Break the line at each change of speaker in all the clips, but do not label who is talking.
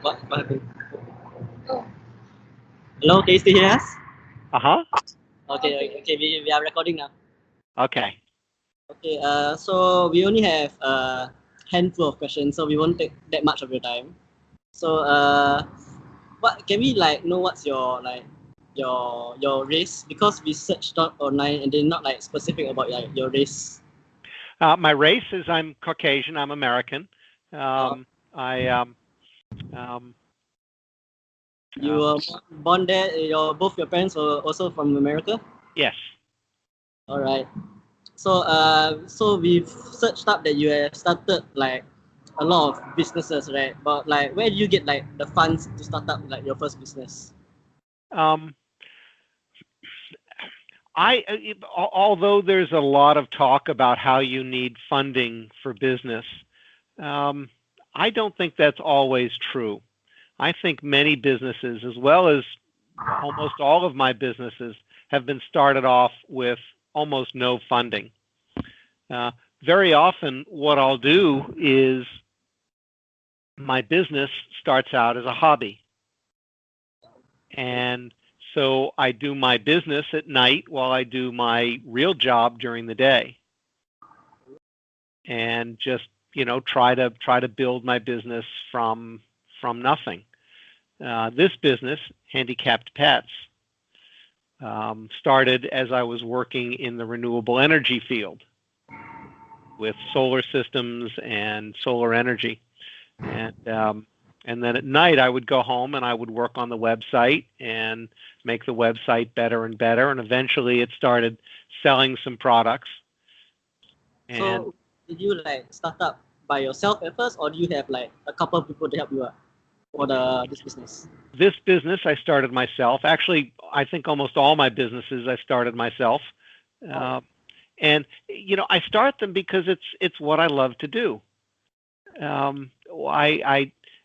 What happened? Hello, can you still hear us?
Uh-huh.
Okay, we are recording now.
Okay.
Okay, so we only have a handful of questions, so we won't take that much of your time. So, what can we know what's your your race? Because we searched up online and they're not specific about your race.
My race is I'm Caucasian. I'm American. Um,
You were born there. Both your parents were also from America.
Yes.
All right. So we've searched up that you have started a lot of businesses, right? But where do you get the funds to start up your first business?
Although there's a lot of talk about how you need funding for business, I don't think that's always true. I think many businesses, as well as almost all of my businesses, have been started off with almost no funding. Very often, what I'll do is my business starts out as a hobby. And so I do my business at night while I do my real job during the day. And just, try to build my business from nothing. This business, Handicapped Pets, started as I was working in the renewable energy field with solar systems and solar energy. And then at night, I would go home and I would work on the website and make the website better and better. And eventually it started selling some products.
And so did you start up by yourself at first, or do you have a couple of people to help you out for this business?
This business I started myself. Actually, I think almost all my businesses I started myself. And I start them because it's what I love to do.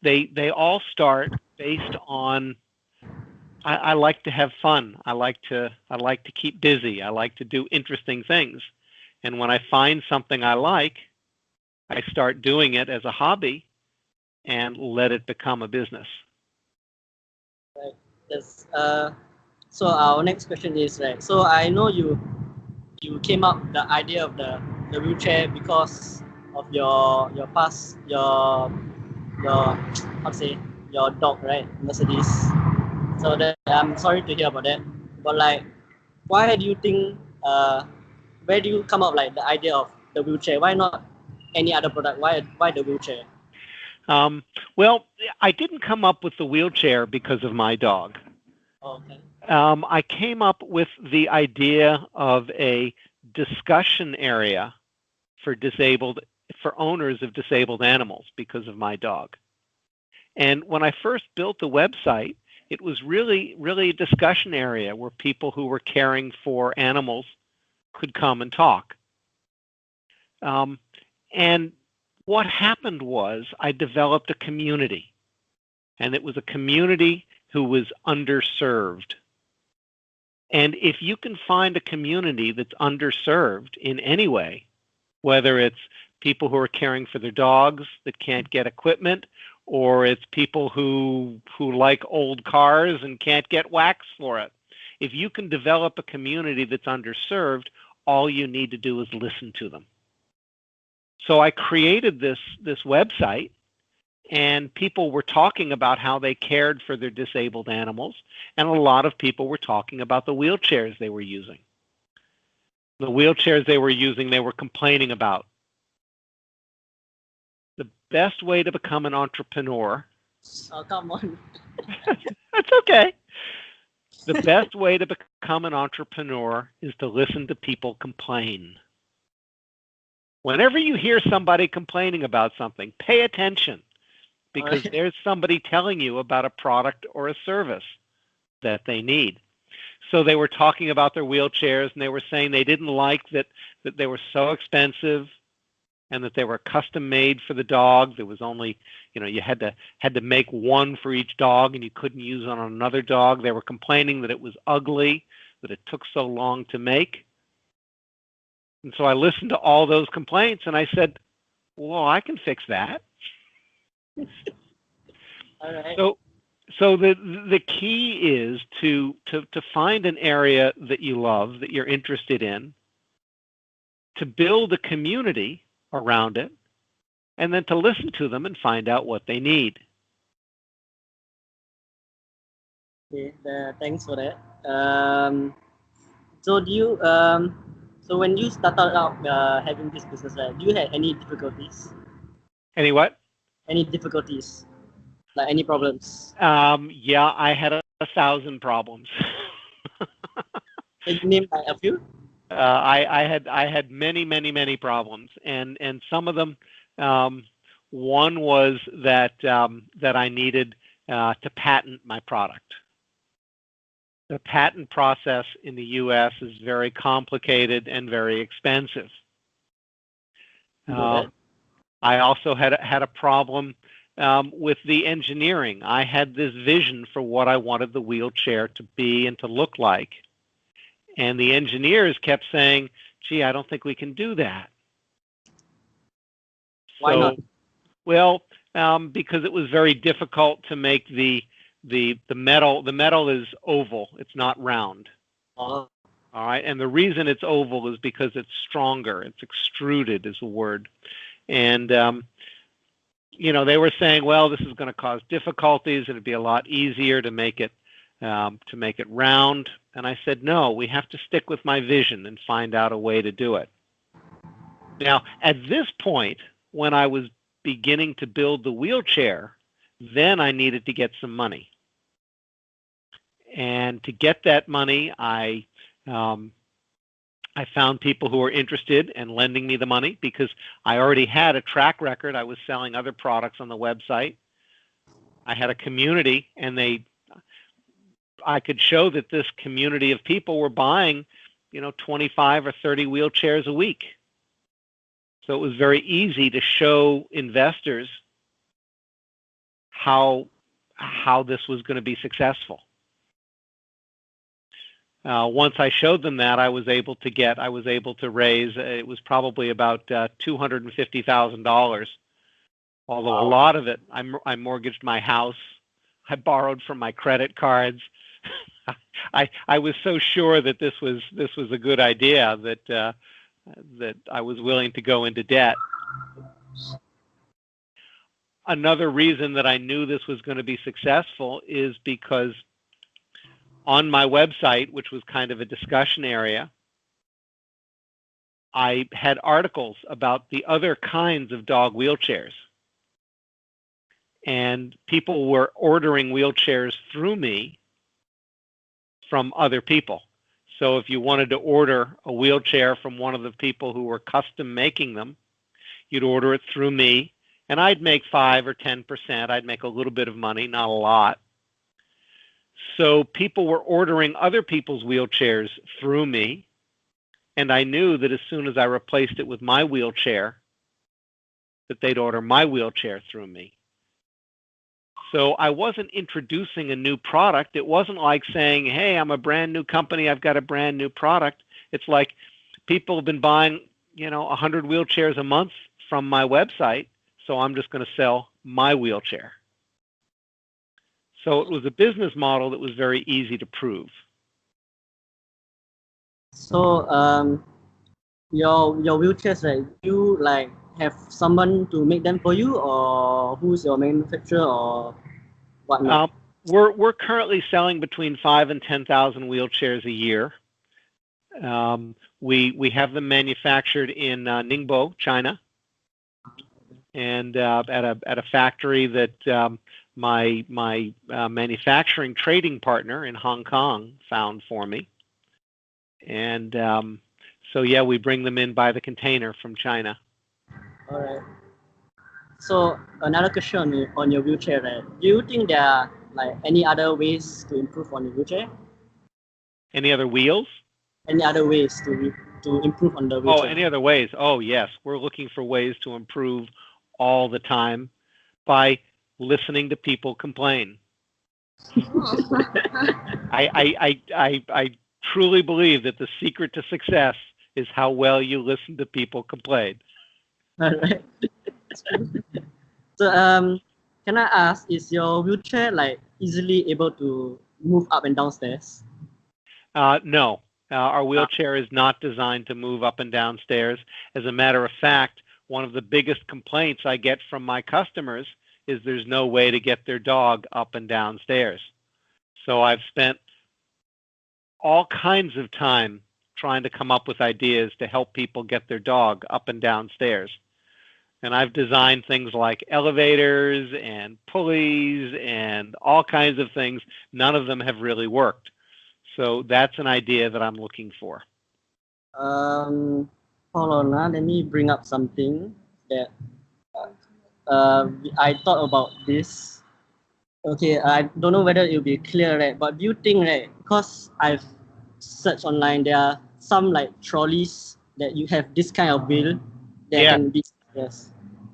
They all start based on I like to have fun. I like to keep busy. I like to do interesting things. And when I find something I like, I start doing it as a hobby and let it become a business.
Right. Yes. So our next question is, right, so I know you came up with the idea of the wheelchair because of your past your how to say your dog, right, Mercedes. So that I'm sorry to hear about that. But why do you think where do you come up the idea of the wheelchair? Why not any other product? Why the wheelchair?
Well, I didn't come up with the wheelchair because of my dog.
Okay.
I came up with the idea of a discussion area for owners of disabled animals because of my dog. And when I first built the website, it was really a discussion area where people who were caring for animals could come and talk. And what happened was I developed a community, and it was a community who was underserved. And if you can find a community that's underserved in any way, whether it's people who are caring for their dogs that can't get equipment, or it's people who like old cars and can't get wax for it, if you can develop a community that's underserved, all you need to do is listen to them. So I created this website, and people were talking about how they cared for their disabled animals, and a lot of people were talking about the wheelchairs they were using. The wheelchairs they were using, they were complaining about. The best way to become an entrepreneur...
Oh, come on.
That's okay. The best way to become an entrepreneur is to listen to people complain. Whenever you hear somebody complaining about something, pay attention, because there's somebody telling you about a product or a service that they need. So they were talking about their wheelchairs, and they were saying they didn't like that they were so expensive and that they were custom made for the dog. There was only, you had to make one for each dog, and you couldn't use it on another dog. They were complaining that it was ugly, that it took so long to make. And so I listened to all those complaints, and I said, well, I can fix that.
All right.
So the key is to find an area that you love, that you're interested in, to build a community around it, and then to listen to them and find out what they need.
Okay. Thanks for that. So do you so when you started out having this business, right? Do you have any difficulties?
Any what?
Any difficulties? Like any problems?
Yeah, I had 1,000 problems.
Can you name like a few?
I had many problems, and some of them. One was that that I needed to patent my product. The patent process in the U.S. is very complicated and very expensive. I also had a problem with the engineering. I had this vision for what I wanted the wheelchair to be and to look like. And the engineers kept saying, gee, I don't think we can do that.
Why not?
Well, because it was very difficult to make the metal. The metal is oval. It's not round.
Oh.
All right. And the reason it's oval is because it's stronger. It's extruded is a word. And, you know, they were saying, well, this is going to cause difficulties. It'd be a lot easier to make it round. And I said, no, we have to stick with my vision and find out a way to do it. Now, at this point, when I was beginning to build the wheelchair, then I needed to get some money. And to get that money, I found people who were interested in lending me the money because I already had a track record. I was selling other products on the website. I had a community, and I could show that this community of people were buying, you know, 25 or 30 wheelchairs a week. So it was very easy to show investors how this was going to be successful. Once I showed them that, I was able to raise, it was probably about $250,000. Although a lot of it, I mortgaged my house. I borrowed from my credit cards. I was so sure that this was a good idea that I was willing to go into debt. Another reason that I knew this was going to be successful is because on my website, which was kind of a discussion area, I had articles about the other kinds of dog wheelchairs. And people were ordering wheelchairs through me from other people. So if you wanted to order a wheelchair from one of the people who were custom making them, you'd order it through me, and I'd make 5 or 10%. I'd make a little bit of money, not a lot. So people were ordering other people's wheelchairs through me, and I knew that as soon as I replaced it with my wheelchair, that they'd order my wheelchair through me. So I wasn't introducing a new product. It wasn't like saying, hey, I'm a brand new company, I've got a brand new product. It's like people have been buying, you know, 100 wheelchairs a month from my website, so I'm just going to sell my wheelchair. So it was a business model that was very easy to prove.
So your wheelchairs, right? You like have someone to make them for you, or who's your manufacturer, or whatnot?
We're currently selling between 5,000 and 10,000 wheelchairs a year. We have them manufactured in Ningbo, China, and at a factory that my manufacturing trading partner in Hong Kong found for me. And so yeah, we bring them in by the container from China.
All right. So another question on your wheelchair, right? Do you think there are like any other ways to improve on your wheelchair?
Any other wheels?
Any other ways to improve on the wheelchair?
Oh, any other ways? Oh, yes. We're looking for ways to improve all the time by listening to people complain. I truly believe that the secret to success is how well you listen to people complain.
All right. So can I ask, is your wheelchair like easily able to move up and downstairs?
No, our wheelchair is not designed to move up and down stairs. As a matter of fact, one of the biggest complaints I get from my customers is there's no way to get their dog up and down stairs. So I've spent all kinds of time trying to come up with ideas to help people get their dog up and down stairs. And I've designed things like elevators and pulleys and all kinds of things. None of them have really worked. So that's an idea that I'm looking for.
Hold on, let me bring up something that I thought about this. Okay, I don't know whether it'll be clear, right? But do you think, right, because I've searched online, there are some like trolleys that you have this kind of wheel that
Yeah.
can be, yes.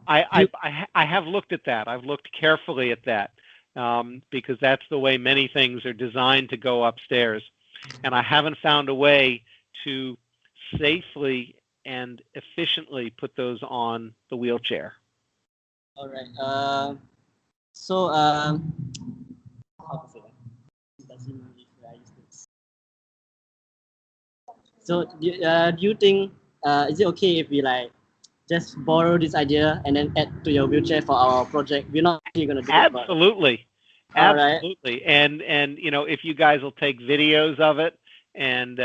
I have looked at that. I've looked carefully at that because that's the way many things are designed to go upstairs. And I haven't found a way to safely and efficiently put those on the wheelchair.
All right. So, how to say that? Doesn't really if I use this. So, do you think is it okay if we like just borrow this idea and then add to your wheelchair for our project? We're not actually gonna do it.
Absolutely.
But, all right.
Absolutely. And you know, if you guys will take videos of it and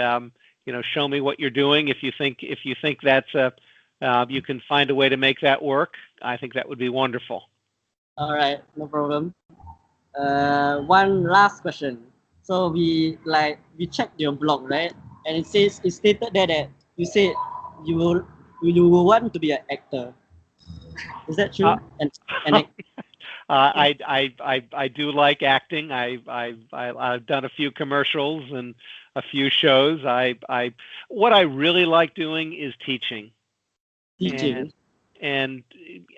you know, show me what you're doing, if you think that's you can find a way to make that work, I think that would be wonderful.
All right, no problem. One last question. So we checked your blog, right? And it stated there that you said you will want to be an actor. Is that true?
I do like acting. I've done a few commercials and a few shows. What I really like doing is teaching.
Teaching.
And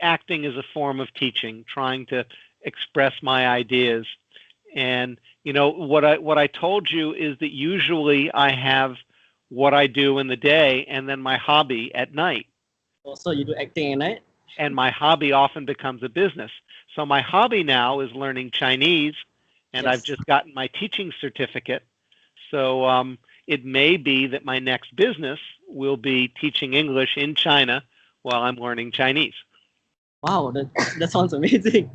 acting is a form of teaching, trying to express my ideas. And you know what I told you is that usually I have what I do in the day and then my hobby at night.
So you do acting at night?
And my hobby often becomes a business. So my hobby now is learning Chinese, and
Yes.
I've just gotten my teaching certificate. So it may be that my next business will be teaching English in China while I'm learning Chinese.
Wow, that sounds amazing.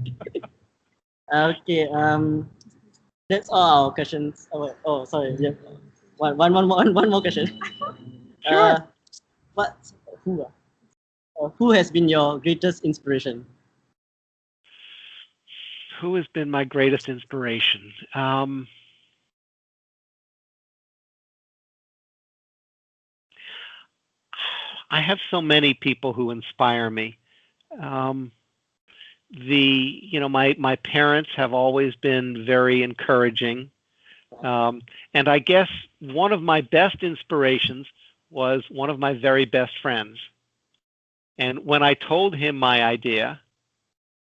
Okay, that's all our questions. Oh sorry. Yeah. One more question.
Sure.
Who has been your greatest inspiration?
Who has been my greatest inspiration? I have so many people who inspire me. My parents have always been very encouraging. And I guess one of my best inspirations was one of my very best friends. And when I told him my idea,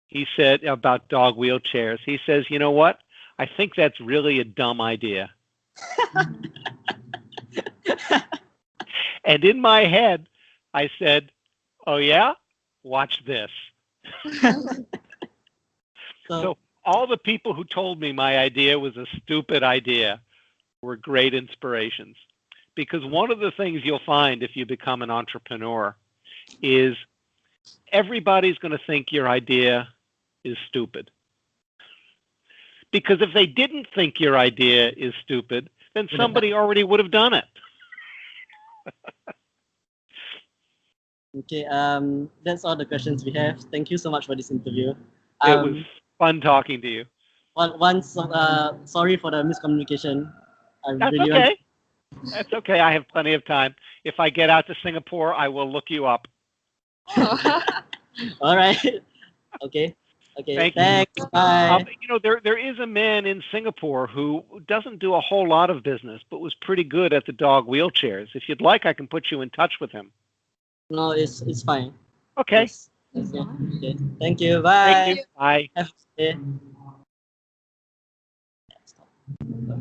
he said about dog wheelchairs, he says, you know what? I think that's really a dumb idea. And in my head, I said, oh yeah? Watch this. So all the people who told me my idea was a stupid idea were great inspirations. Because one of the things you'll find if you become an entrepreneur is everybody's going to think your idea is stupid. Because if they didn't think your idea is stupid, then somebody already would have done it.
Okay, that's all the questions we have. Thank you so much for this interview.
It was fun talking to you.
Sorry for the miscommunication.
That's okay. That's okay. I have plenty of time. If I get out to Singapore, I will look you up.
All right. Okay.
Thanks.
Bye.
There is a man in Singapore who doesn't do a whole lot of business, but was pretty good at the dog wheelchairs. If you'd like, I can put you in touch with him.
No, it's fine.
Okay.
Yes. Yeah. Okay. Thank you. Bye.
Thank you. Bye.
Have a good day.